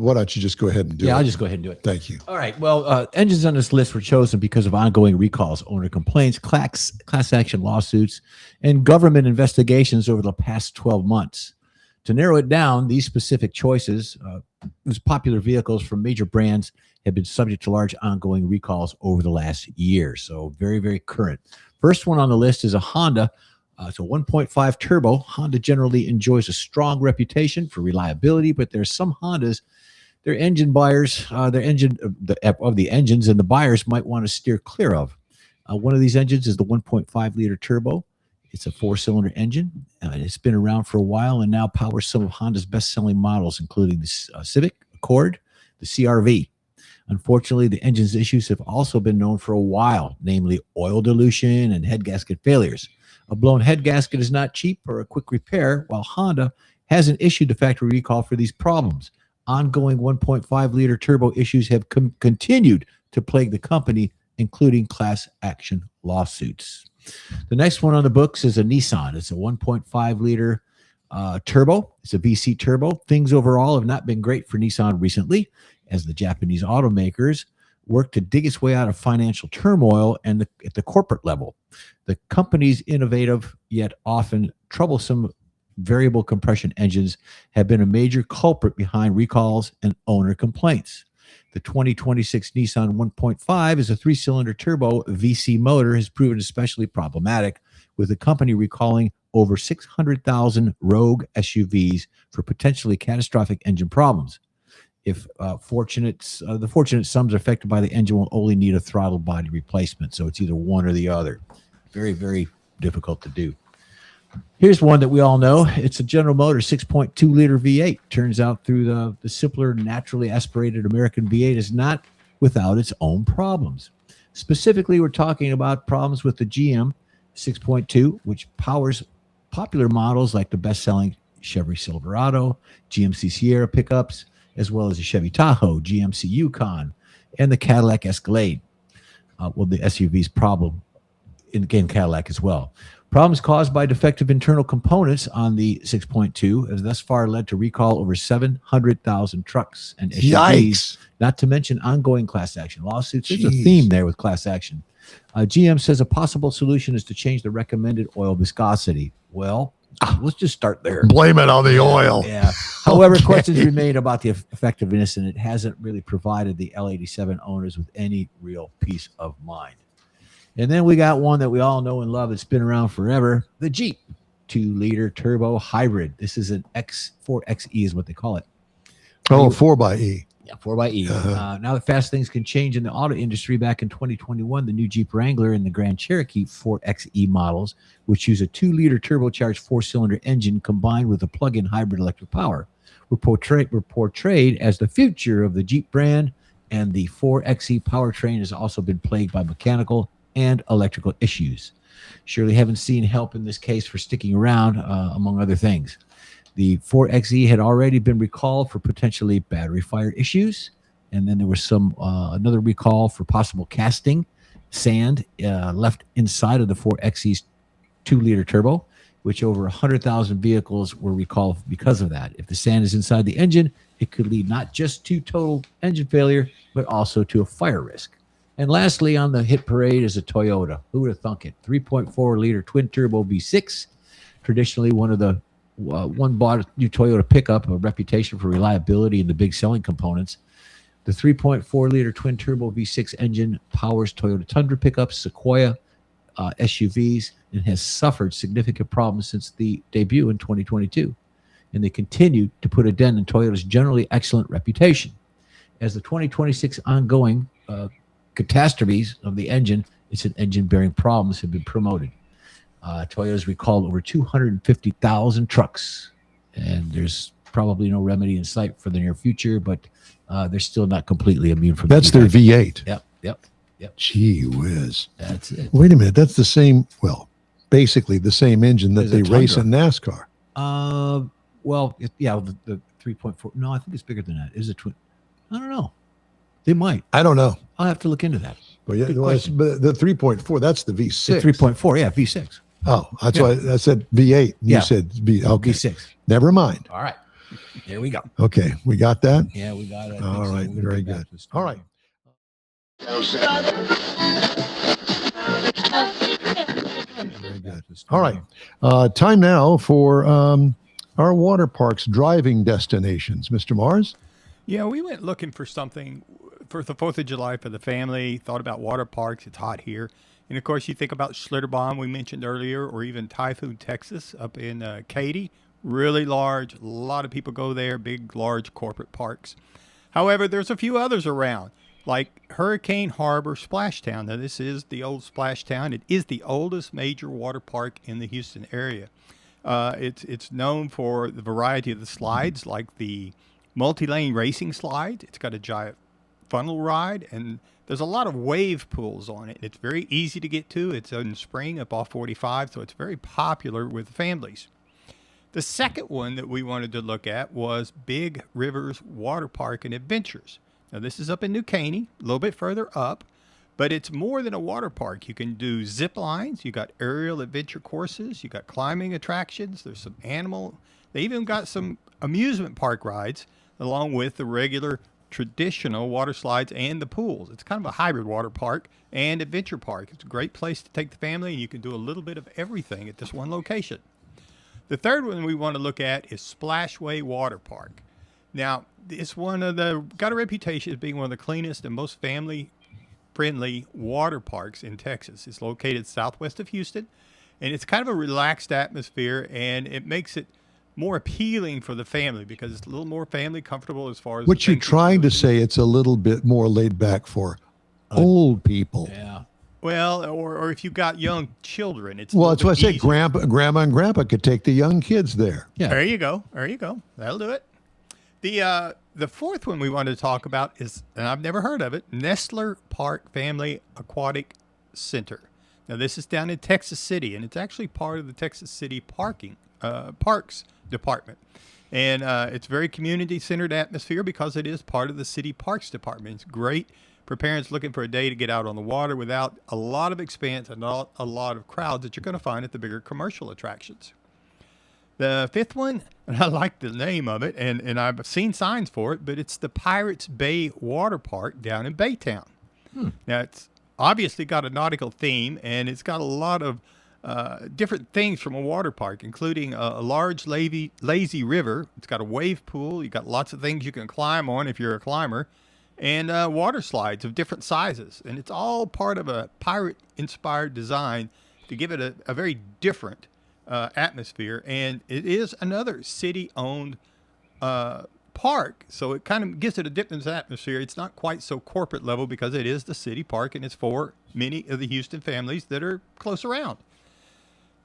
why don't you just go ahead and do it? Yeah, I'll just go ahead and do it. Thank you. All right. Well, engines on this list were chosen because of ongoing recalls, owner complaints, class action lawsuits, and government investigations over the past 12 months. To narrow it down, these specific choices, these popular vehicles from major brands have been subject to large ongoing recalls over the last year. So very, very current. First one on the list is a Honda. It's a 1.5 turbo. Honda generally enjoys a strong reputation for reliability, but there's some Hondas, their engine buyers, of the engines and the buyers might want to steer clear of. One of these engines is the 1.5 liter turbo. It's a 4-cylinder engine. It's been around for a while and now powers some of Honda's best-selling models, including the Civic, Accord, the CR-V. Unfortunately, the engine's issues have also been known for a while, namely oil dilution and head gasket failures. A blown head gasket is not cheap or a quick repair, while Honda hasn't issued a factory recall for these problems. Ongoing 1.5-liter turbo issues have continued to plague the company, including class action lawsuits. The next one on the books is a Nissan. It's a 1.5-liter turbo. It's a VC turbo. Things overall have not been great for Nissan recently, as the Japanese automakers work to dig its way out of financial turmoil and at the corporate level. The company's innovative yet often troublesome variable compression engines have been a major culprit behind recalls and owner complaints. The 2026 Nissan 1.5 is a 3-cylinder turbo VC motor has proven especially problematic, with the company recalling over 600,000 Rogue SUVs for potentially catastrophic engine problems. If the fortunate sums affected by the engine will only need a throttle body replacement, so it's either one or the other. Very, very difficult to do. Here's one that we all know. It's a General Motors 6.2-liter V8. Turns out through the simpler, naturally aspirated American V8 is not without its own problems. Specifically, we're talking about problems with the GM 6.2, which powers popular models like the best-selling Chevy Silverado, GMC Sierra pickups, as well as the Chevy Tahoe, GMC Yukon, and the Cadillac Escalade. The SUV's problem, again, Cadillac as well. Problems caused by defective internal components on the 6.2 has thus far led to recall over 700,000 trucks and SUVs, Yikes. not to mention ongoing class action lawsuits. There's a theme there with class action. GM says a possible solution is to change the recommended oil viscosity. Well, let's just start there. Blame it on the oil. Yeah. However, questions remain about the effectiveness, and it hasn't really provided the L87 owners with any real peace of mind. And then we got one that we all know and love. It's been around forever. The Jeep 2-liter turbo hybrid. This is an X4XE is what they call it. Oh, 4xe. Yeah, 4xe. Now that fast things can change in the auto industry, back in 2021, the new Jeep Wrangler and the Grand Cherokee 4xe models, which use a 2-liter turbocharged 4-cylinder engine combined with a plug-in hybrid electric power, were portrayed as the future of the Jeep brand, and the 4xe powertrain has also been plagued by mechanical and electrical issues. Surely haven't seen help in this case for sticking around, among other things. The 4xe had already been recalled for potentially battery fire issues, and then there was another recall for possible casting sand left inside of the 4xe's 2-liter turbo, which over 100,000 vehicles were recalled because of that. If the sand is inside the engine, it could lead not just to total engine failure, but also to a fire risk. And lastly, on the hit parade is a Toyota. Who would have thunk it? 3.4-liter twin-turbo V6. Traditionally, one bought new Toyota pickup, a reputation for reliability and the big selling components. The 3.4-liter twin-turbo V6 engine powers Toyota Tundra pickups, Sequoia SUVs, and has suffered significant problems since the debut in 2022. And they continue to put a dent in Toyota's generally excellent reputation. As the 2026 ongoing catastrophes of the engine, its engine-bearing problems have been promoted. Toyota's recalled over 250,000 trucks, and there's probably no remedy in sight for the near future, but they're still not completely immune from That's their V8. Yep. Gee whiz. That's it. Wait a minute. That's the same, basically the same engine that they race in NASCAR. The 3.4. No, I think it's bigger than that. Is it twin? I don't know. They might. I don't know. I'll have to look into that. But yeah, but the 3.4, that's the V6. 3.4, yeah, V6. Oh, that's why I said V8. You said V. Okay. V6. Never mind. All right. There we go. Okay, we got that? Yeah, we got it. All right, very good. All right. Very good. All right. Time now for our water parks driving destinations. Mr. Mars? Yeah, we went looking for something for the 4th of July for the family, thought about water parks. It's hot here. And of course, you think about Schlitterbahn, we mentioned earlier, or even Typhoon, Texas, up in Katy. Really large. A lot of people go there, big, large corporate parks. However, there's a few others around, like Hurricane Harbor Splashtown. Now, this is the old Splashtown. It is the oldest major water park in the Houston area. It's known for the variety of the slides, like the multi-lane racing slide. It's got a giant funnel ride, and there's a lot of wave pools on it. It's very easy to get to. It's in spring up off 45, so it's very popular with families. The second one that we wanted to look at was Big Rivers Water Park and Adventures. Now, this is up in New Caney, a little bit further up, but it's more than a water park. You can do zip lines. You got aerial adventure courses. You got climbing attractions. There's some animal. They even got some amusement park rides along with the regular traditional water slides and the pools. It's kind of a hybrid water park and adventure park. It's a great place to take the family, and you can do a little bit of everything at this one location. The third one we want to look at is Splashway Water Park. Now, it's got a reputation as being one of the cleanest and most family-friendly water parks in Texas. It's located southwest of Houston, and it's kind of a relaxed atmosphere, and it makes it more appealing for the family because it's a little more family comfortable as far as what you're trying to say, it's a little bit more laid back for old people. Yeah. Well, or if you've got young children, it's that's why I say grandma and grandpa could take the young kids there. Yeah. There you go. That'll do it. The fourth one we wanted to talk about is, and I've never heard of it, Nestler Park Family Aquatic Center. Now, this is down in Texas City, and it's actually part of the Texas City Parks Department. And it's very community-centered atmosphere because it is part of the City Parks Department. It's great for parents looking for a day to get out on the water without a lot of expense and not a lot of crowds that you're going to find at the bigger commercial attractions. The fifth one, and I like the name of it, and I've seen signs for it, but it's the Pirates Bay Water Park down in Baytown. Now, it's obviously got a nautical theme, and it's got a lot of different things from a water park, including a large lazy river. It's got a wave pool. You got lots of things you can climb on if you're a climber, and water slides of different sizes. And it's all part of a pirate-inspired design to give it a very different atmosphere. And it is another city-owned park, so it kind of gives it a different atmosphere. It's not quite so corporate level because it is the city park, and it's for many of the Houston families that are close around.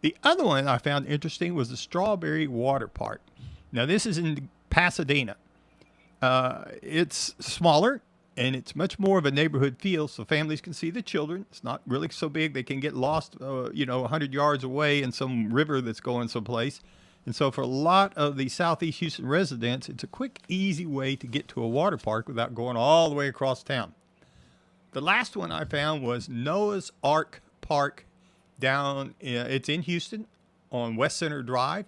The other one I found interesting was the Strawberry Water Park. Now, this is in Pasadena. It's smaller, and it's much more of a neighborhood feel, so families can see the children. It's not really so big. They can get lost, 100 yards away in some river that's going someplace. And so for a lot of the Southeast Houston residents, it's a quick, easy way to get to a water park without going all the way across town. The last one I found was Noah's Ark Park it's in Houston on West Center Drive.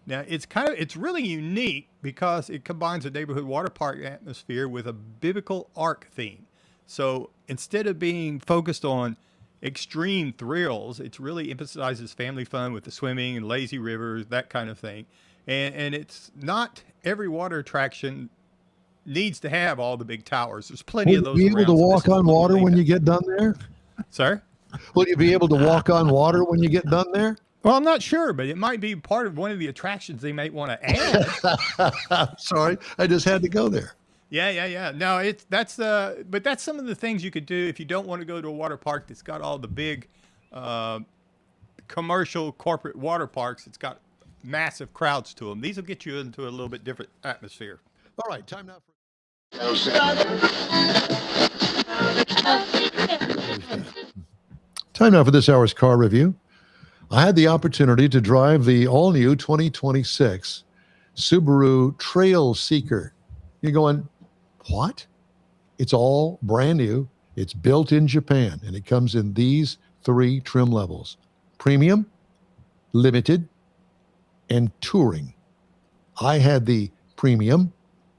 Now, it's really unique because it combines a neighborhood water park atmosphere with a biblical ark theme. So instead of being focused on extreme thrills, it really emphasizes family fun with the swimming and lazy rivers, that kind of thing. And it's not every water attraction needs to have all the big towers. There's plenty of those Will you be able to around, so walk this is on a little water when laid you get done there? Sir? Will you be able to walk on water when you get done there? Well, I'm not sure, but it might be part of one of the attractions they might want to add. Sorry, I just had to go there. Yeah. No, that's some of the things you could do if you don't want to go to a water park that's got all the big commercial corporate water parks. It's got massive crowds to them. These will get you into a little bit different atmosphere. All right, time now for this hour's car review. I had the opportunity to drive the all-new 2026 Subaru Trail Seeker. You're going, what? It's all brand new. It's built in Japan, and it comes in these 3 trim levels: Premium, Limited, and Touring. I had the premium,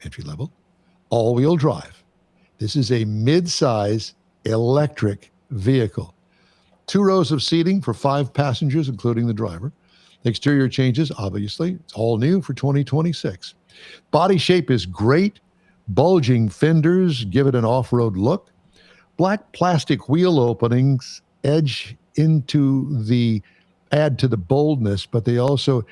entry level, all-wheel drive. This is a mid-size electric vehicle. 2 rows of seating for 5 passengers, including the driver. Exterior changes, obviously. It's all new for 2026. Body shape is great. Bulging fenders give it an off-road look. Black plastic wheel openings add to the boldness, but they also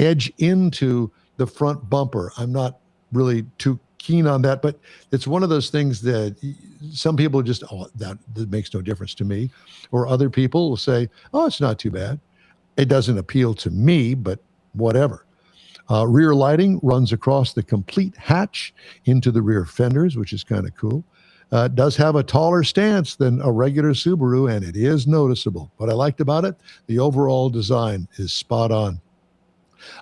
edge into the front bumper. I'm not really too keen on that, but it's one of those things that some people just, that makes no difference to me. Or other people will say, oh, it's not too bad. It doesn't appeal to me, but whatever. Rear lighting runs across the complete hatch into the rear fenders, which is kind of cool. It does have a taller stance than a regular Subaru, and it is noticeable. What I liked about it, the overall design is spot on.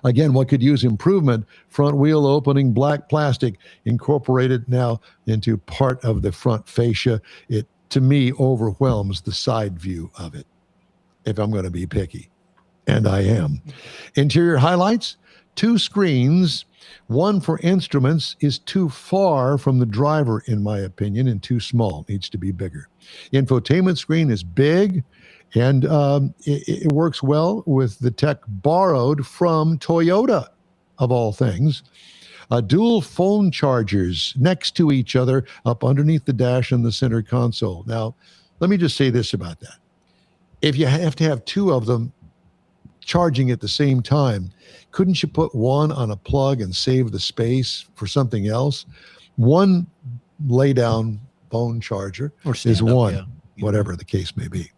Again, what could use improvement? Front wheel opening, black plastic incorporated now into part of the front fascia. It, to me, overwhelms the side view of it, if I'm going to be picky. And I am. Interior highlights, 2 screens. One for instruments is too far from the driver, in my opinion, and too small. Needs to be bigger. Infotainment screen is big. And it works well with the tech borrowed from Toyota, of all things. Dual phone chargers next to each other up underneath the dash and the center console. Now, let me just say this about that. If you have to have 2 of them charging at the same time, couldn't you put one on a plug and save the space for something else? One lay-down phone charger is one, whatever the case may be.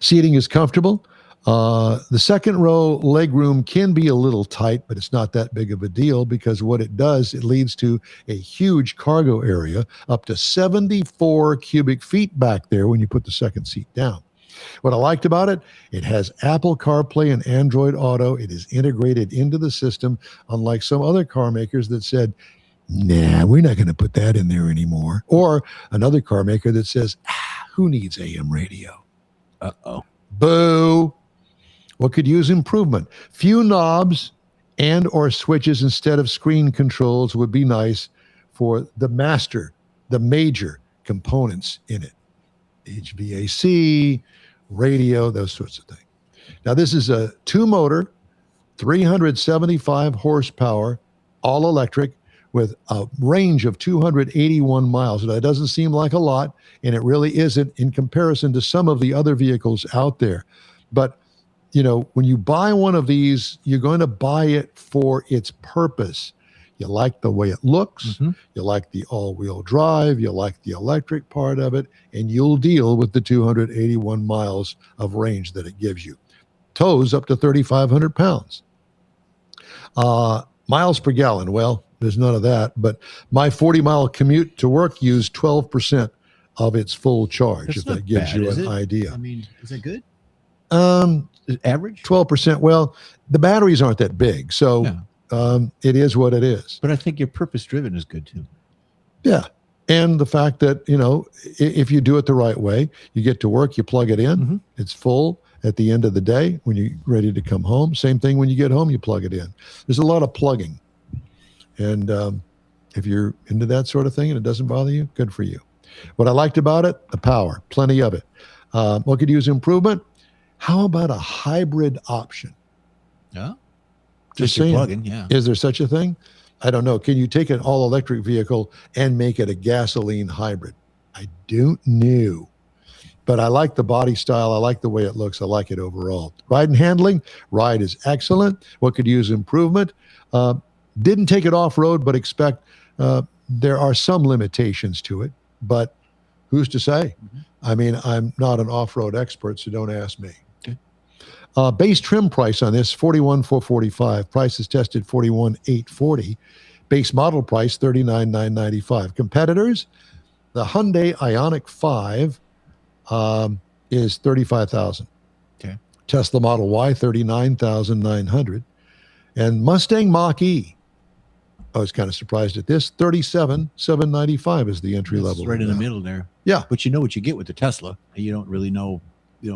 Seating is comfortable. The second row legroom can be a little tight, but it's not that big of a deal because what it does, it leads to a huge cargo area, up to 74 cubic feet back there when you put the second seat down. What I liked about it, it has Apple CarPlay and Android Auto. It is integrated into the system, unlike some other car makers that said, nah, we're not going to put that in there anymore. Or another car maker that says, who needs AM radio? Uh-oh. Boo. What could use improvement? Few knobs and or switches instead of screen controls would be nice for the major components in it. HVAC, radio, those sorts of things. Now, this is a 2-motor, 375 horsepower, all electric, with a range of 281 miles. That doesn't seem like a lot, and it really isn't in comparison to some of the other vehicles out there. But, you know, when you buy one of these, you're going to buy it for its purpose. You like the way it looks, you like the all-wheel drive, you like the electric part of it, and you'll deal with the 281 miles of range that it gives you. Tows up to 3,500 pounds. Miles per gallon, well, there's none of that, but my 40-mile commute to work used 12% of its full charge. That's if that gives you an idea. I mean, is that good? Average? 12%. Well, the batteries aren't that big, so it is what it is. But I think your purpose-driven is good too. Yeah. And the fact that, you know, if you do it the right way, you get to work, you plug it in, it's full at the end of the day when you're ready to come home. Same thing when you get home, you plug it in. There's a lot of plugging. And if you're into that sort of thing and it doesn't bother you, good for you. What I liked about it, the power, plenty of it. What could use improvement? How about a hybrid option? Yeah. Just saying, plug-in, yeah. Is there such a thing? I don't know. Can you take an all-electric vehicle and make it a gasoline hybrid? I don't know. But I like the body style. I like the way it looks. I like it overall. Ride and handling. Ride is excellent. What could use improvement? Didn't take it off-road, but expect there are some limitations to it. But who's to say? I mean, I'm not an off-road expert, so don't ask me. Base trim price on this, $41,445. Price is tested $41,840. Base model price, $39,995. Competitors, the Hyundai Ioniq 5 is $35,000. Okay. Tesla Model Y, $39,900. And Mustang Mach-E, I was kind of surprised at this, $37,795 is the entry level. Right in the middle there. Yeah. But you know what you get with the Tesla. You don't really know,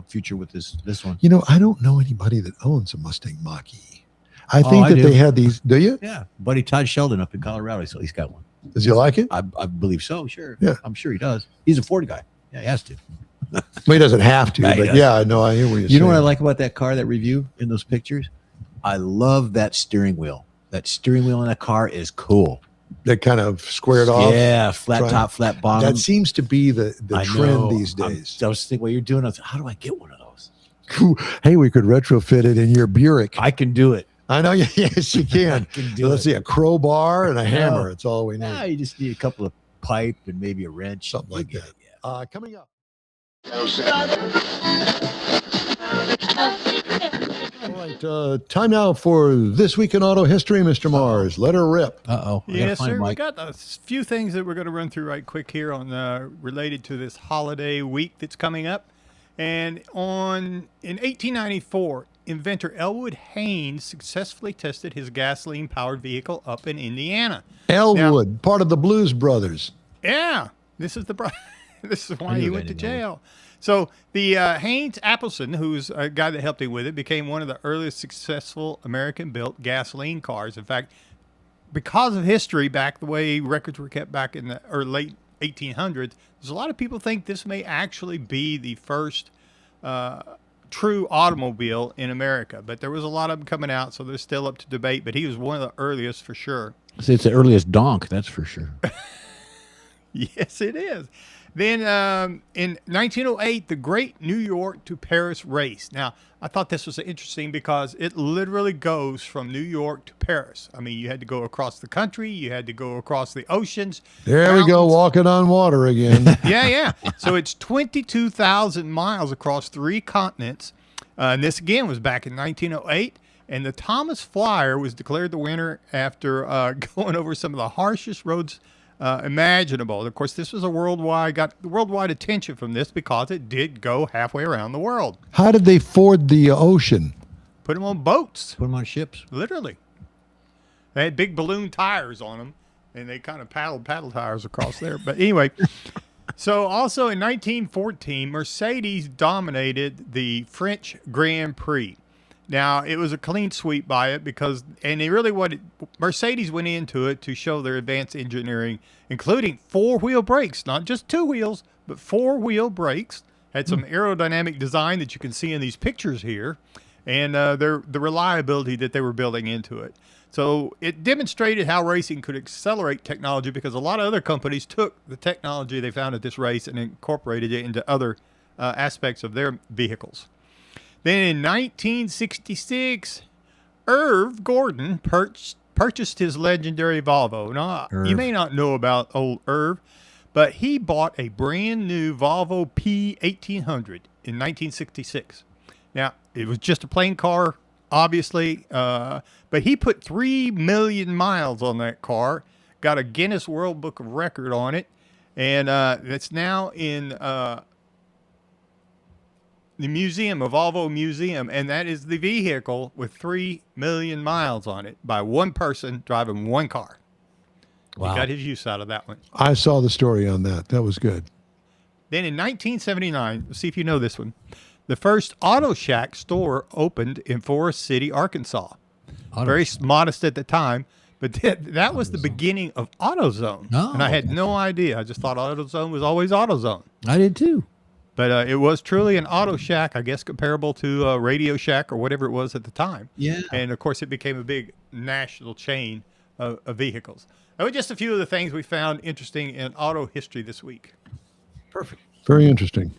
future with this one. You know, I don't know anybody that owns a Mustang Mach-E. I think I that do. they had these. Do you? Yeah, buddy Todd Sheldon up in Colorado, so he's got one. Does he like it? I believe so. Sure. Yeah. I'm sure he does. He's a Ford guy. Yeah, he has to. Well, he doesn't have to, Yeah, he but does. yeah, I know. I hear what you're saying. You know what I like about that car, that review in those pictures? I love that steering wheel. That steering wheel in that car is cool. That kind of squared off. Yeah, flat Try- top, flat bottom. That seems to be the I trend know. these days. I was thinking, what you're doing, I was like, how do I get one of those? Hey, we could retrofit it in your Buick. I can do it. I know. Yes, you can. can So do let's it. see, a crowbar and a hammer. No. That's all we need. Yeah, you just need a couple of pipe and maybe a wrench. Something like You get that. it, yeah. Coming up. All right, time now for This Week in Auto History, Mr. Mars. Let her rip. Uh-oh. I gotta Yes, find sir. We Mike. got a few things that we're going to run through right quick here on related to this holiday week that's coming up. And in 1894, inventor Elwood Haynes successfully tested his gasoline-powered vehicle up in Indiana. Elwood, part of the Blues Brothers. Yeah, this is this is why knew he that went to name. jail. So the Haynes Appleson, who's a guy that helped him with it, became one of the earliest successful American-built gasoline cars. In fact, because of history, back the way records were kept back in the late 1800s, there's a lot of people think this may actually be the first true automobile in America. But there was a lot of them coming out, so they're still up to debate. But he was one of the earliest for sure. So it's the earliest donk, that's for sure. Yes, it is. Then in 1908, the Great New York to Paris race. Now, I thought this was interesting because it literally goes from New York to Paris. I mean, you had to go across the country. You had to go across the oceans. There we go, mountains. walking on water again. Yeah. So it's 22,000 miles across 3 continents. And this, again, was back in 1908. And the Thomas Flyer was declared the winner after going over some of the harshest roads imaginable. Of course, this was got worldwide attention from this because it did go halfway around the world. How did they ford the ocean? Put them on boats, Put them on ships. literally. They had big balloon tires on them, and they kind of paddle tires across there. But anyway, so also in 1914, Mercedes dominated the French Grand Prix. Now, it was a clean sweep by it Mercedes went into it to show their advanced engineering, including 4-wheel brakes, not just 2 wheels, but 4-wheel brakes. Had some aerodynamic design that you can see in these pictures here, and the reliability that they were building into it. So it demonstrated how racing could accelerate technology because a lot of other companies took the technology they found at this race and incorporated it into other aspects of their vehicles. Then in 1966, Irv Gordon purchased his legendary Volvo. Now, you may not know about old Irv, but he bought a brand new Volvo P1800 in 1966. Now, it was just a plain car, obviously, but he put 3 million miles on that car, got a Guinness World Book of Record on it, and it's now in the museum, a Volvo museum, and that is the vehicle with 3 million miles on it by one person driving one car. Wow. He got his use out of that one. I saw the story on that. That was good. Then in 1979, let's see if you know this one, the first Auto Shack store opened in Forest City, Arkansas. Very modest at the time, but that was the beginning of AutoZone. Oh, and I had no idea. I just thought AutoZone was always AutoZone. I did too. But it was truly an Auto Shack, I guess comparable to Radio Shack or whatever it was at the time. Yeah. And, of course, it became a big national chain of vehicles. That were just a few of the things we found interesting in auto history this week. Perfect. Very interesting.